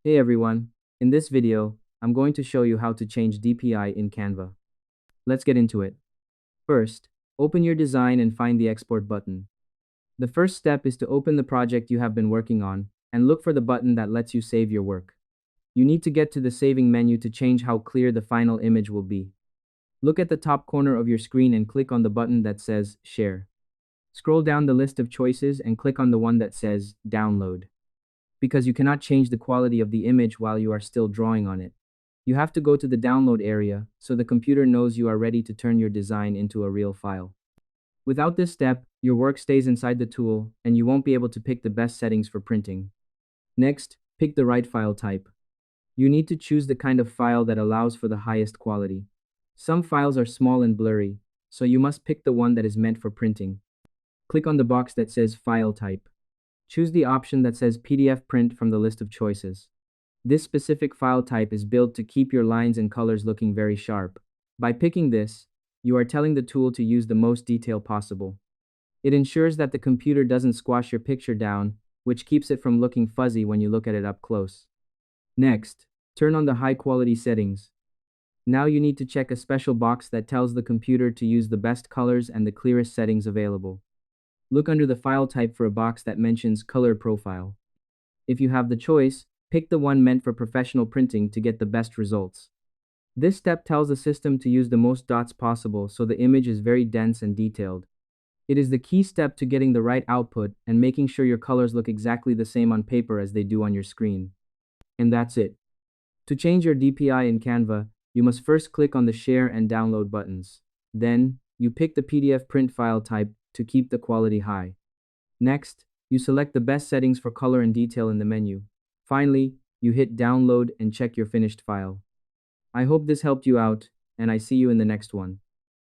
Hey everyone, in this video, I'm going to show you how to change DPI in Canva. Let's get into it. First, open your design and find the export button. The first step is to open the project you have been working on and look for the button that lets you save your work. You need to get to the saving menu to change how clear the final image will be. Look at the top corner of your screen and click on the button that says Share. Scroll down the list of choices and click on the one that says Download, because you cannot change the quality of the image while you are still drawing on it. You have to go to the download area so the computer knows you are ready to turn your design into a real file. Without this step, your work stays inside the tool and you won't be able to pick the best settings for printing. Next, pick the right file type. You need to choose the kind of file that allows for the highest quality. Some files are small and blurry, so you must pick the one that is meant for printing. Click on the box that says File Type. Choose the option that says PDF Print from the list of choices. This specific file type is built to keep your lines and colors looking very sharp. By picking this, you are telling the tool to use the most detail possible. It ensures that the computer doesn't squash your picture down, which keeps it from looking fuzzy when you look at it up close. Next, turn on the high quality settings. Now you need to check a special box that tells the computer to use the best colors and the clearest settings available. Look under the file type for a box that mentions Color Profile. If you have the choice, pick the one meant for professional printing to get the best results. This step tells the system to use the most dots possible so the image is very dense and detailed. It is the key step to getting the right output and making sure your colors look exactly the same on paper as they do on your screen. And that's it. To change your DPI in Canva, you must first click on the Share and Download buttons. Then, you pick the PDF print file type to keep the quality high. Next, you select the best settings for color and detail in the menu. Finally, you hit Download and check your finished file. I hope this helped you out, and I see you in the next one.